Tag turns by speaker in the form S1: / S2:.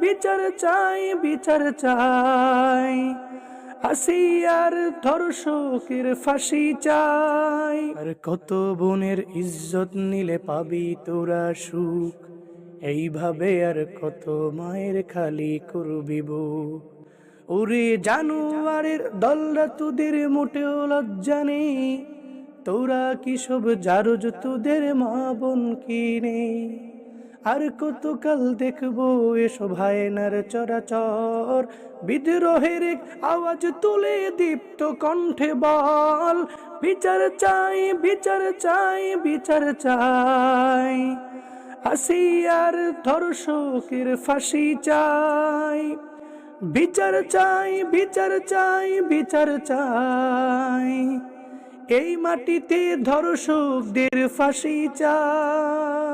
S1: বিচার চাই, বিচার চাই, আসিয়ার ধর্ষকের ফাঁসি চাই। আর কত বোনের ইজ্জত নিলে পাবি তোরা সুখ, এইভাবে আর কত মায়ের খালি করবি বুক। ওরে জানুয়ারের দলরা তোদের মোটেও লজ্জা নেই, তোরা কি সব জারজ তোদের মা বোন কিনে। আর কতকাল দেখবো এসব হায়নার চরাচর, বিদ্রোহের এক আওয়াজ তুলে দীপ্ত কণ্ঠে বল, বিচার চাই, বিচার চাই, বিচার চাই, আসিয়ার ধর্ষকের ফাঁসি চাই। বিচার চাই, বিচার চাই, বিচার চাই, এই মাটিতে ধর্ষকদের ফাঁসি চাই।